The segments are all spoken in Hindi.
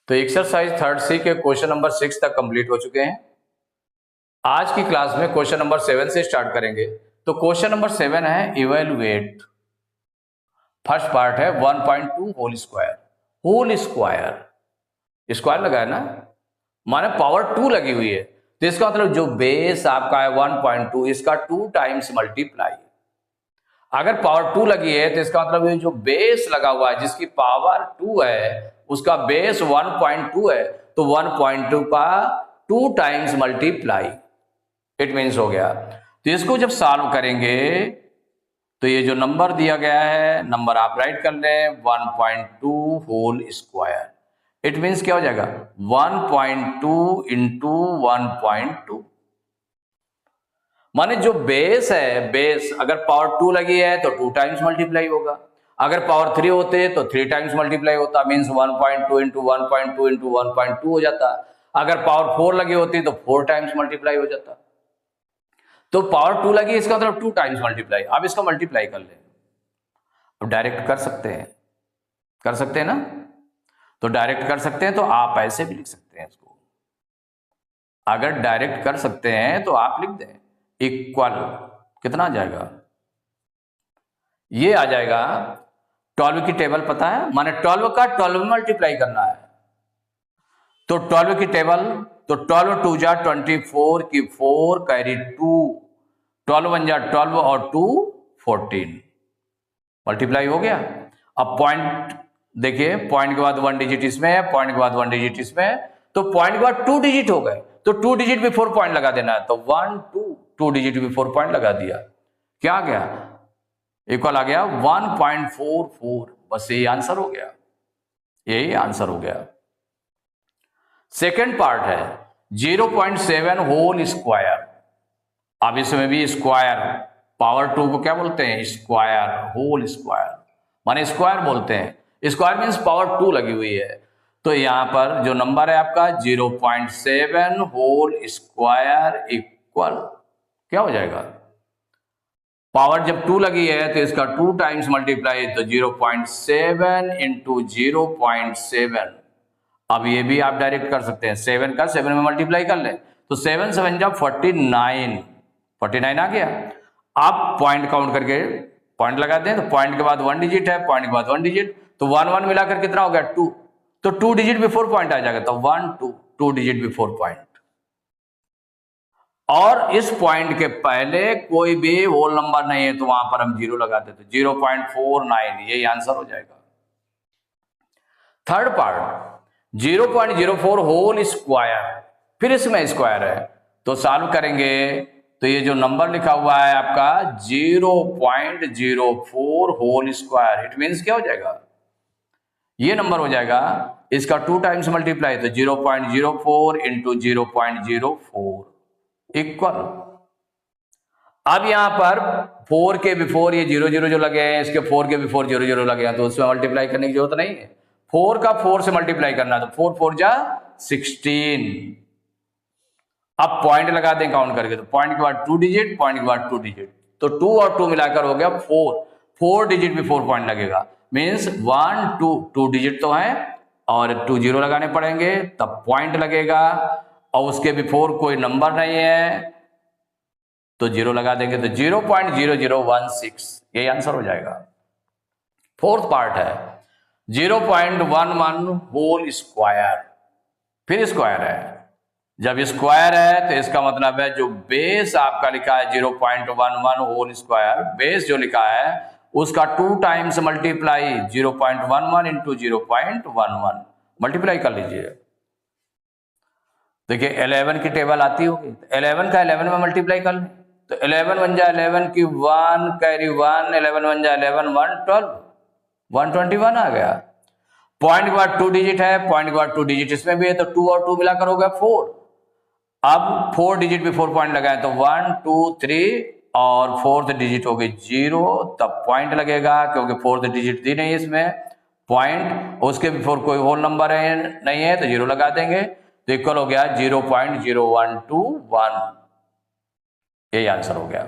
तो एक्सरसाइज 3rd C के क्वेश्चन नंबर 6 तक कंप्लीट हो चुके हैं। आज की क्लास में क्वेश्चन नंबर 7 से स्टार्ट करेंगे। तो क्वेश्चन नंबर 7 है इवेलुएट। फर्स्ट पार्ट है 1.2 whole square. Whole square square लगा है ना, माने पावर 2 लगी हुई है, तो इसका मतलब जो बेस आपका है 1.2 इसका 2 टाइम्स मल्टीप्लाई। अगर पावर 2 लगी है तो इसका मतलब ये जो बेस लगा हुआ है जिसकी पावर 2 है उसका बेस 1.2 है, तो 1.2 का 2 टाइम्स मल्टीप्लाई इट मीन्स हो गया। तो इसको जब सॉल्व करेंगे तो ये जो नंबर दिया गया है, नंबर आप राइट कर लें 1.2 होल स्क्वायर। इट मीन्स क्या हो जाएगा 1.2 इंटू 1.2, माने जो बेस है, बेस अगर पावर 2 लगी है तो 2 टाइम्स मल्टीप्लाई होगा, अगर पावर 3 होते तो 3 टाइम्स मल्टीप्लाई होता, मीन्स 1.2 इंटू 1.2 इंटू 1.2 हो जाता। अगर पावर 4 लगी होती तो 4 टाइम्स मल्टीप्लाई हो जाता। तो पावर 2 लगी इसका मतलब 2 टाइम्स मल्टीप्लाई। अब इसका मल्टीप्लाई कर ले, अब डायरेक्ट कर सकते हैं ना, तो डायरेक्ट कर सकते हैं तो आप ऐसे भी लिख सकते हैं इसको। अगर डायरेक्ट कर सकते हैं तो आप लिख दें इक्वल, कितना आ जाएगा, ये आ जाएगा 12 की टेबल पता है, माने 12 का 12 में मल्टीप्लाई करना है, तो 12 की टेबल, तो 12 2 जा 24 की 4 कैरी 2, 12 1 जा 12 और 2 14 मल्टीप्लाई हो गया। अब पॉइंट देखिए, पॉइंट के बाद 1 डिजिट इसमें है, पॉइंट के बाद 1 डिजिट इसमें है, तो पॉइंट के बाद 2 डिजिट हो गए, तो 2 डिजिट बिफोर पॉइंट लगा देना है, तो 1 2 डिजिट बिफोर पॉइंट लगा दिया, क्या आ गया, इक्वल आ गया 1.44। बस यही आंसर हो गया, यही आंसर हो गया। सेकेंड पार्ट है 0.7 होल स्क्वायर। अब इसमें भी स्क्वायर, पावर 2 को क्या बोलते हैं, स्क्वायर, होल स्क्वायर माने स्क्वायर बोलते हैं। स्क्वायर मीन्स पावर 2 लगी हुई है, तो यहां पर जो नंबर है आपका 0.7 होल स्क्वायर इक्वल क्या हो जाएगा, पावर जब 2 लगी है तो इसका 2 टाइम्स मल्टीप्लाई, तो 0.7 इंटू 0.7। अब ये भी आप डायरेक्ट कर सकते हैं, 7 का 7 में मल्टीप्लाई कर लें, तो 7 7 जा 49 आ गया। आप पॉइंट काउंट करके पॉइंट लगा दें, तो पॉइंट के बाद 1 डिजिट है, पॉइंट के बाद 1 डिजिट, तो 1 1 मिलाकर कितना हो गया 2, तो 2 डिजिट बिफोर पॉइंट आ जाएगा, तो 1 2 डिजिट बिफोर पॉइंट। और इस पॉइंट के पहले कोई भी होल नंबर नहीं है तो वहां पर हम 0 लगा देते, 0.49, यही आंसर हो जाएगा। थर्ड पार्ट 0.04 होल स्क्वायर, फिर इसमें स्क्वायर है, तो सॉल्व करेंगे तो ये जो नंबर लिखा हुआ है आपका 0.04 होल स्क्वायर, इट मीन्स क्या हो जाएगा, ये नंबर हो जाएगा इसका 2 टाइम्स मल्टीप्लाई, तो 0.04 इंटू 0.04 इक्वल। अब यहां पर 4 के बिफोर ये 0 0 जो लगे हैं, इसके 4 के बिफोर 0 0 लगे हैं, तो उसमें मल्टीप्लाई करने की जरूरत नहीं है, 4 का 4 से मल्टीप्लाई करना, तो 4 4 जा 16। अब पॉइंट लगा दें काउंट करके, तो पॉइंट के बाद 2 डिजिट, पॉइंट के बाद 2 डिजिट, तो 2 और 2 मिलाकर हो गया 4 डिजिट बिफोर पॉइंट लगेगा, मीन्स 1 2 डिजिट तो है और 2 0 लगाने पड़ेंगे तब पॉइंट लगेगा, और उसके बिफोर कोई नंबर नहीं है तो 0 लगा देंगे, तो 0.0016 यही आंसर हो जाएगा। फोर्थ पार्ट है 0.11 होल स्क्वायर, फिर स्क्वायर है, जब स्क्वायर है तो इसका मतलब है जो बेस आपका लिखा है 0.11 होल स्क्वायर, बेस जो लिखा है उसका 2 टाइम्स मल्टीप्लाई, 0.11 इंटू 0.11 मल्टीप्लाई कर लीजिए। देखिए 11 की टेबल आती होगी, तो 11 का 11 में मल्टीप्लाई कर लें, तो 11 1 जा 11 की 1 कैरी 1, 11 1 जा 11 1 12 121 आ गया। पॉइंट के बाद 2 डिजिट है, पॉइंट के बाद 2 डिजिट इसमें भी है, तो 2 और 2 मिलाकर हो गया 4। अब 4 डिजिट बिफोर पॉइंट लगाए, तो 1 2 3 और 4th डिजिट हो गई 0, तब पॉइंट लगेगा क्योंकि 4th डिजिट दी नहीं इसमें पॉइंट, उसके बिफोर कोई होल नंबर है नहीं है तो 0 लगा देंगे, तो इक्वल हो गया 0.0121, यही आंसर हो गया।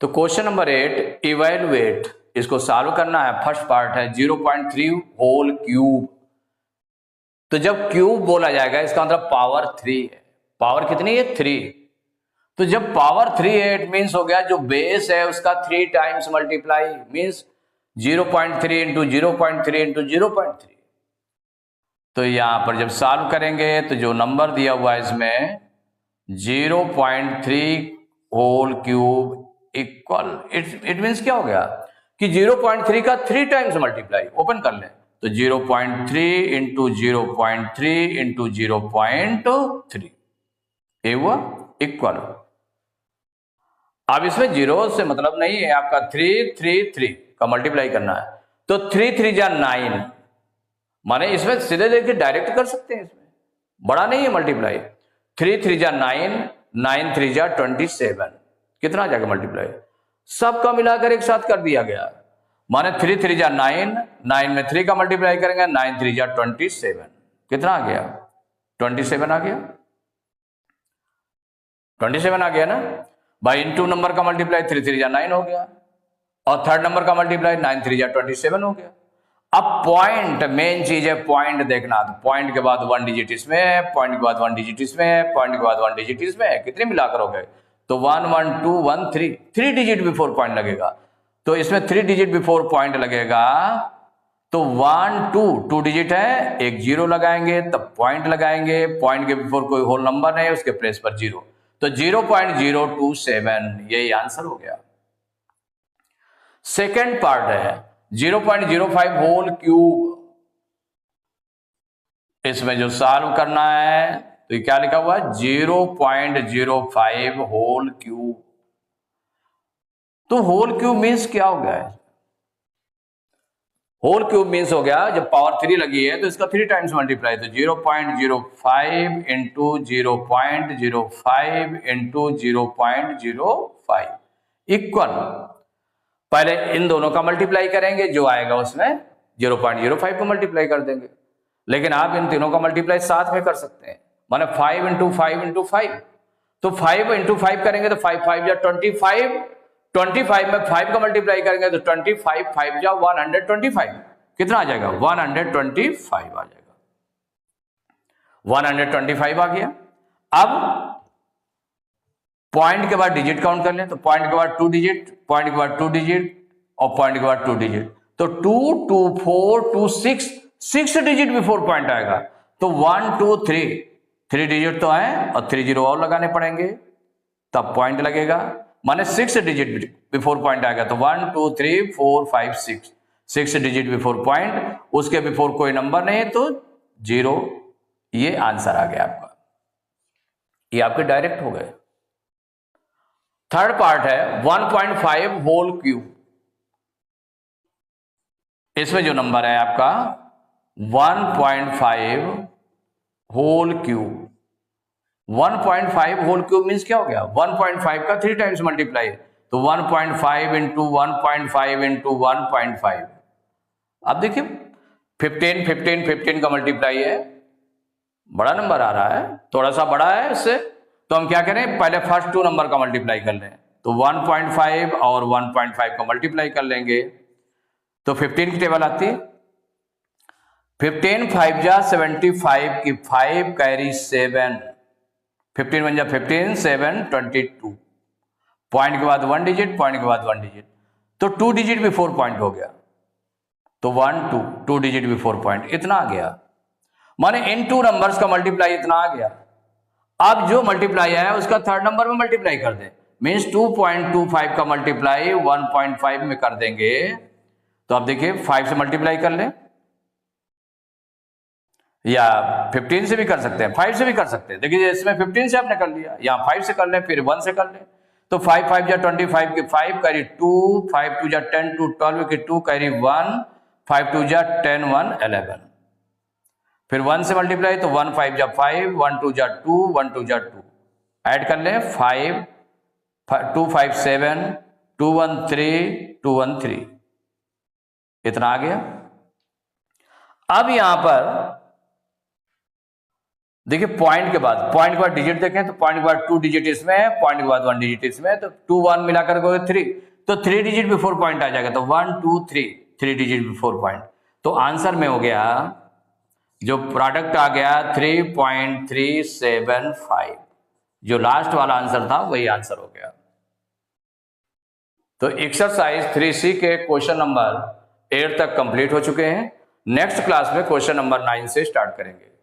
तो क्वेश्चन नंबर 8 इवैल्यूएट इसको सॉल्व करना है। फर्स्ट पार्ट है 0.3 होल क्यूब। तो जब क्यूब बोला जाएगा इसका मतलब पावर 3 है। पावर कितनी है? 3। तो जब पावर 3 है इट मीन्स हो गया जो बेस है उसका 3 times multiply, means 0.3 into 0.3 into 0.3। तो यहां पर जब सॉल्व करेंगे तो जो नंबर दिया हुआ है इसमें 0.3 whole cube equal, it means क्या हो गया कि 0.3 का 3 टाइम्स मल्टीप्लाई। ओपन कर लें तो 0.3 इंटू 0.3 इंटू 0.3 ये हुआ इक्वल। अब इसमें जीरो से मतलब नहीं है, आपका 3 का मल्टीप्लाई करना है। तो 3 3 जा 9, माने इसमें सीधे देखिए डायरेक्ट कर सकते हैं, इसमें बड़ा नहीं है मल्टीप्लाई। 3 3 जा 9, 9 3 जा 27, कितना आ जाएगा मल्टीप्लाई? सबका मिलाकर एक साथ कर दिया गया। माने 3 3 जा 9, 9 में 3 का मल्टीप्लाई करेंगे, 9 3 जा 27, कितना आ गया? 27 आ गया। 27 आ गया ना भाई। इनटू नंबर का मल्टीप्लाई 3 3 जा 9 हो गया, और थर्ड नंबर का मल्टीप्लाई 9 3 जा 27 हो गया। अब पॉइंट मेन चीज है, पॉइंट देखना। तो पॉइंट के बाद 1 डिजिट इसमें, पॉइंट के बाद 1 डिजिट इसमें, पॉइंट के बाद 1 डिजिट इसमें, कितने मिलाकर हो गए? तो 1 1 2 1 3, 3 डिजिट बिफोर पॉइंट लगेगा। तो इसमें 3 डिजिट बिफोर पॉइंट लगेगा। तो 1 2 2 डिजिट है, एक 0 लगाएंगे तब पॉइंट लगाएंगे। पॉइंट के बिफोर कोई होल नंबर नहीं, उसके प्लेस पर 0, तो 0.027 यही आंसर हो गया। सेकेंड पार्ट है 0.05 होल क्यूब। इसमें जो सॉल्व करना है तो ये क्या लिखा हुआ है? 0.05 होल क्यूब। तो होल क्यूब मीन्स क्या हो गया है? होल क्यूब मीन्स हो गया जब पावर 3 लगी है तो इसका 3 टाइम्स मल्टीप्लाई। तो 0.05 इंटू 0.05 इंटू 0.05 इक्वल, पहले इन दोनों का मल्टीप्लाई करेंगे, जो आएगा उसमें 0.05 को मल्टीप्लाई कर देंगे। लेकिन आप इन तीनों का मल्टीप्लाई साथ में कर सकते हैं, माने 5 इंटू 5 इंटू 5। तो 5 इंटू 5 करेंगे तो 5 5 जा 25, 25 में 5 का मल्टीप्लाई करेंगे तो 25 5 जा 125, कितना आ जाएगा? 125 आ जाएगा। 125 आ गया। अब पॉइंट के बाद डिजिट काउंट कर लें, तो पॉइंट के बाद 2 डिजिट, पॉइंट के बाद 2 डिजिट, और पॉइंट के बाद 2 डिजिट। तो 2 2 4 2 6 डिजिट बिफोर पॉइंट आएगा। तो 1 2 3 डिजिट तो आए, और 3 0 और लगाने पड़ेंगे तब पॉइंट लगेगा। माने 6 डिजिट बिफोर पॉइंट आएगा। तो 1 2 3 4 5 6 डिजिट बिफोर पॉइंट, उसके बिफोर कोई नंबर नहीं है तो 0। ये आंसर आ गया आपका, ये आपके डायरेक्ट हो गए। थर्ड पार्ट है 1.5 होल क्यूब। इसमें जो नंबर है आपका 1.5 whole cube. 1.5 whole cube means क्या हो गया? 1.5 का 3 टाइम्स मल्टीप्लाई, तो 1.5 इंटू 1.5 इंटू 1.5। अब देखिए 15 15 15 का मल्टीप्लाई है, बड़ा नंबर आ रहा है, थोड़ा सा बड़ा है इससे। तो हम क्या करें, पहले फर्स्ट 2 नंबर का मल्टीप्लाई कर लें। तो 1.5 और 1.5 का मल्टीप्लाई कर लेंगे तो 15 की टेबल आती है। 15 5 जा 75 की 5 कैरी 7, 15 1 जा 15 7 22। पॉइंट के बाद 1 डिजिट, पॉइंट के बाद 1 डिजिट, तो 2 डिजिट बिफोर पॉइंट हो गया। तो 1 2 डिजिट बिफोर पॉइंट, इतना आ गया। माने इन 2 नंबर्स का मल्टीप्लाई इतना आ गया। अब जो मल्टीप्लाई आया उसका थर्ड नंबर में मल्टीप्लाई कर दे, मीन्स 2.25 का मल्टीप्लाई 1.5 में कर देंगे। तो आप देखिए 5 से मल्टीप्लाई कर लें, या 15 से भी कर सकते हैं, 5 से भी कर सकते हैं। देखिए इसमें 15 से आपने कर लिया, यहाँ 5 से कर लें, फिर 1 से कर लें। तो 5 5 जा 25 की 5 कैरी 2, 5 2 जा 10 2 12 की 2 कैरी 1, 5 2 जा 10 1 11। फिर 1 से मल्टीप्लाई तो 1 5 जा 5, 1 2 जा 2, 1 2 जा 2, ऐड कर लें 5 2 5 7, 2 1 3, 2 1 3, इतना आ गया। अब यहां पर देखिए पॉइंट के बाद डिजिट देखें, तो पॉइंट के बाद 2 डिजिट इसमें है, पॉइंट के बाद 1 डिजिट इसमें, तो 2 1 मिलाकर 3, तो 3 डिजिट बिफोर पॉइंट आ जाएगा, तो 1 2 3 3 डिजिट बिफोर पॉइंट। तो आंसर में हो गया, जो प्रोडक्ट आ गया 3.375, जो लास्ट वाला आंसर था वही आंसर हो गया। तो एक्सरसाइज 3C के क्वेश्चन नंबर 8 तक कंप्लीट हो चुके हैं। नेक्स्ट क्लास में क्वेश्चन नंबर 9 से स्टार्ट करेंगे।